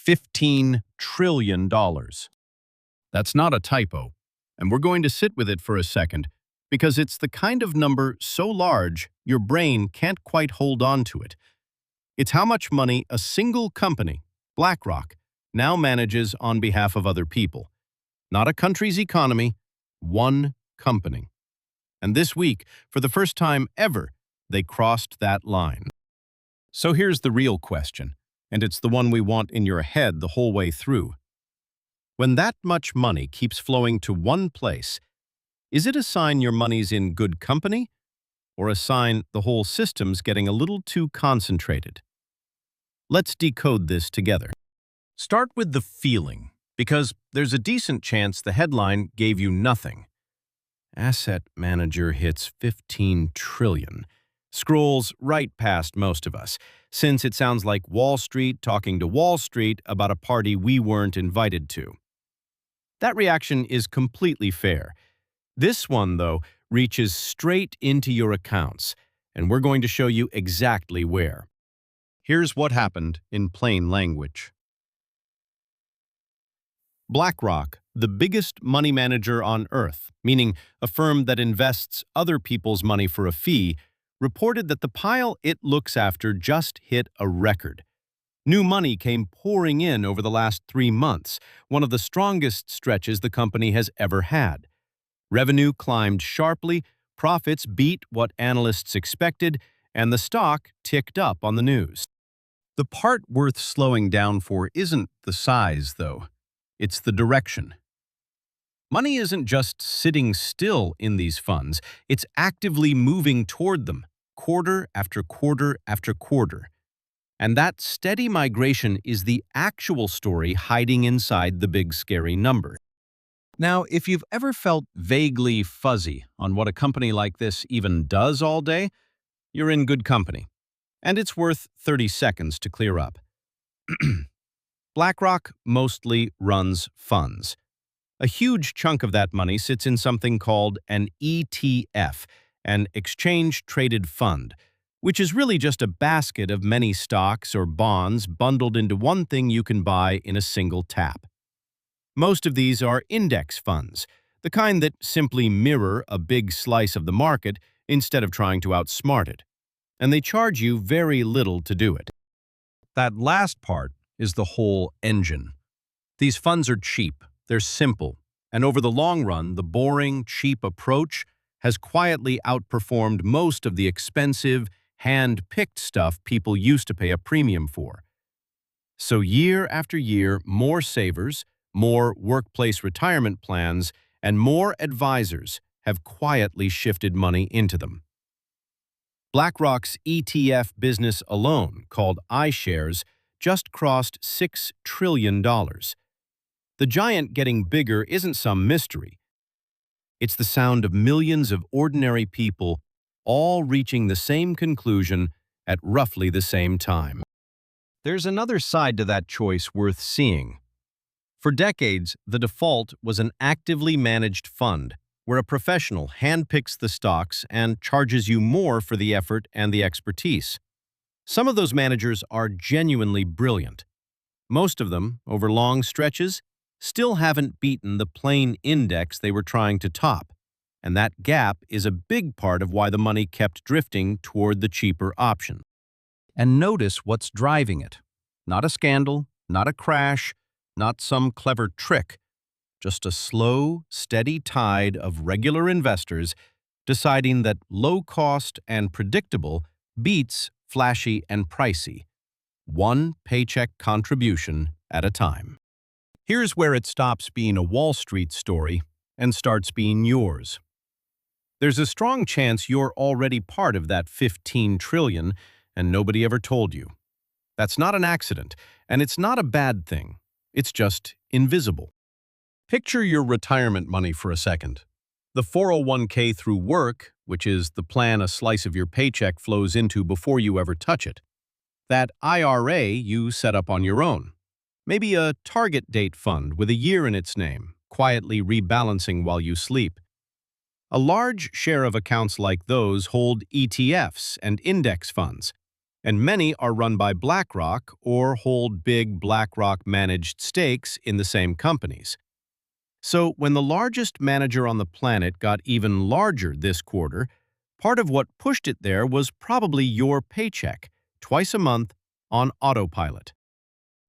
$15 trillion. That's not a typo, and we're going to sit with it for a second because it's the kind of number so large your brain can't quite hold on to it. It's how much money a single company, BlackRock, now manages on behalf of other people. Not a country's economy, one company. And this week, for the first time ever, they crossed that line. So here's the real question, and it's the one we want in your head the whole way through. When that much money keeps flowing to one place, is it a sign your money's in good company, or a sign the whole system's getting a little too concentrated? Let's decode this together. Start with the feeling, because there's a decent chance the headline gave you nothing. Asset manager hits 15 trillion. Scrolls right past most of us, since it sounds like Wall Street talking to Wall Street about a party we weren't invited to. That reaction is completely fair. This one, though, reaches straight into your accounts, and we're going to show you exactly where. Here's what happened in plain language. BlackRock, the biggest money manager on Earth, meaning a firm that invests other people's money for a fee, reported that the pile it looks after just hit a record. New money came pouring in over the last 3 months, one of the strongest stretches the company has ever had. Revenue climbed sharply, profits beat what analysts expected, and the stock ticked up on the news. The part worth slowing down for isn't the size, though. It's the direction. Money isn't just sitting still in these funds, it's actively moving toward them, quarter after quarter after quarter. And that steady migration is the actual story hiding inside the big scary number. Now, if you've ever felt vaguely fuzzy on what a company like this even does all day, you're in good company. And it's worth 30 seconds to clear up. BlackRock mostly runs funds. A huge chunk of that money sits in something called an ETF, an exchange-traded fund, which is really just a basket of many stocks or bonds bundled into one thing you can buy in a single tap. Most of these are index funds, the kind that simply mirror a big slice of the market instead of trying to outsmart it. And they charge you very little to do it. That last part is the whole engine. These funds are cheap, they're simple, and over the long run, the boring, cheap approach has quietly outperformed most of the expensive, hand-picked stuff people used to pay a premium for. So year after year, more savers, more workplace retirement plans, and more advisors have quietly shifted money into them. BlackRock's ETF business alone, called iShares, just crossed $6 trillion. The giant getting bigger isn't some mystery. It's the sound of millions of ordinary people all reaching the same conclusion at roughly the same time. There's another side to that choice worth seeing. For decades, the default was an actively managed fund, where a professional handpicks the stocks and charges you more for the effort and the expertise. Some of those managers are genuinely brilliant. Most of them, over long stretches, still haven't beaten the plain index they were trying to top, and that gap is a big part of why the money kept drifting toward the cheaper option. And notice what's driving it. Not a scandal, not a crash, not some clever trick, just a slow, steady tide of regular investors deciding that low-cost and predictable beats flashy and pricey, one paycheck contribution at a time. Here's where it stops being a Wall Street story and starts being yours. There's a strong chance you're already part of that 15 trillion and nobody ever told you. That's not an accident, and it's not a bad thing. It's just invisible. Picture your retirement money for a second. The 401k through work, which is the plan a slice of your paycheck flows into before you ever touch it. That IRA you set up on your own. Maybe a target date fund with a year in its name, quietly rebalancing while you sleep. A large share of accounts like those hold ETFs and index funds, and many are run by BlackRock or hold big BlackRock-managed stakes in the same companies. So when the largest manager on the planet got even larger this quarter, part of what pushed it there was probably your paycheck, twice a month, on autopilot.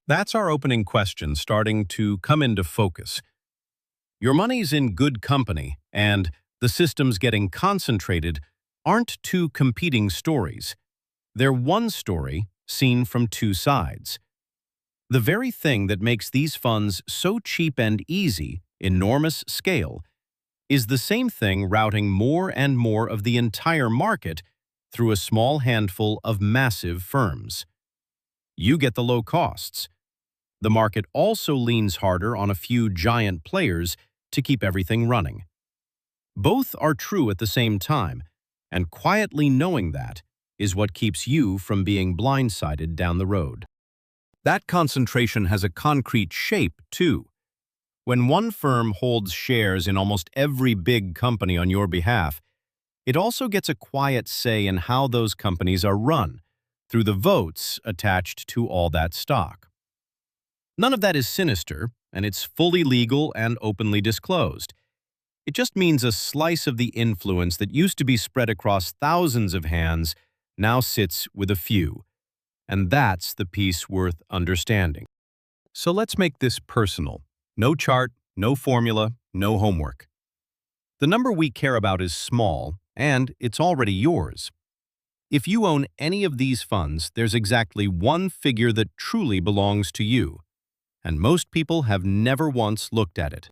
That's our opening question starting to come into focus. Your money's in good company, and the system's getting concentrated aren't two competing stories. They're one story seen from two sides. The very thing that makes these funds so cheap and easy, enormous scale, is the same thing routing more and more of the entire market through a small handful of massive firms. You get the low costs. The market also leans harder on a few giant players to keep everything running. Both are true at the same time, and quietly knowing that is what keeps you from being blindsided down the road. That concentration has a concrete shape, too. When one firm holds shares in almost every big company on your behalf, it also gets a quiet say in how those companies are run, through the votes attached to all that stock. None of that is sinister, and it's fully legal and openly disclosed. It just means a slice of the influence that used to be spread across thousands of hands now sits with a few. And that's the piece worth understanding. So let's make this personal. No chart, no formula, no homework. The number we care about is small, and it's already yours. If you own any of these funds, there's exactly one figure that truly belongs to you, and most people have never once looked at it.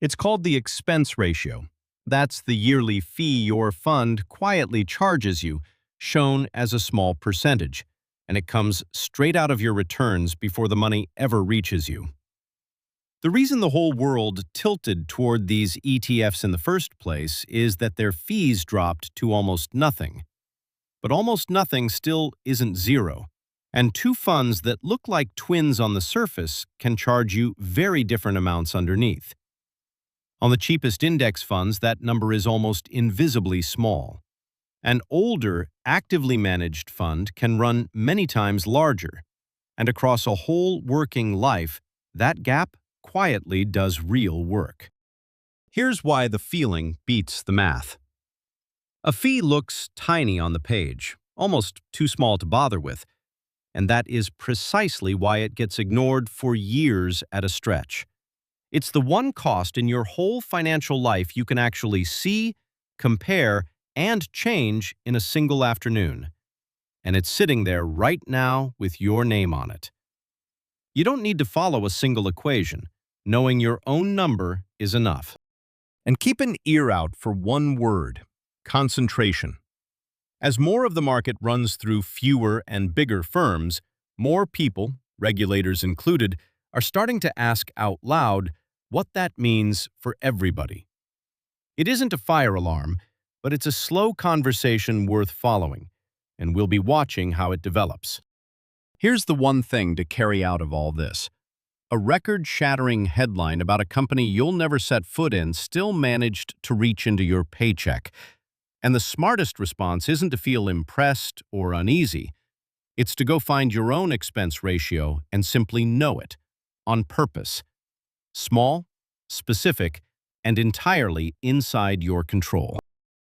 It's called the expense ratio. That's the yearly fee your fund quietly charges you, shown as a small percentage, and it comes straight out of your returns before the money ever reaches you. The reason the whole world tilted toward these ETFs in the first place is that their fees dropped to almost nothing. But almost nothing still isn't zero, and two funds that look like twins on the surface can charge you very different amounts underneath. On the cheapest index funds, that number is almost invisibly small. An older, actively managed fund can run many times larger, and across a whole working life, that gap quietly does real work. Here's why the feeling beats the math. A fee looks tiny on the page, almost too small to bother with, and that is precisely why it gets ignored for years at a stretch. It's the one cost in your whole financial life you can actually see, compare, and change in a single afternoon. And it's sitting there right now with your name on it. You don't need to follow a single equation. Knowing your own number is enough. And keep an ear out for one word: concentration. As more of the market runs through fewer and bigger firms, more people, regulators included, are starting to ask out loud what that means for everybody. It isn't a fire alarm, but it's a slow conversation worth following, and we'll be watching how it develops. Here's the one thing to carry out of all this. A record-shattering headline about a company you'll never set foot in still managed to reach into your paycheck. And the smartest response isn't to feel impressed or uneasy. It's to go find your own expense ratio and simply know it, on purpose. Small, specific, and entirely inside your control.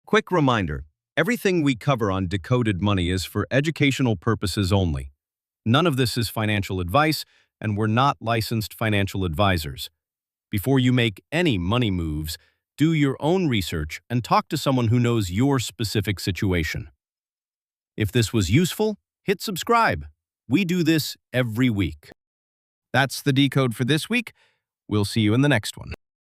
Quick reminder, everything we cover on Decoded Money is for educational purposes only. None of this is financial advice, and we're not licensed financial advisors. Before you make any money moves, do your own research and talk to someone who knows your specific situation. If this was useful, hit subscribe. We do this every week. That's the Decode for this week. We'll see you in the next one.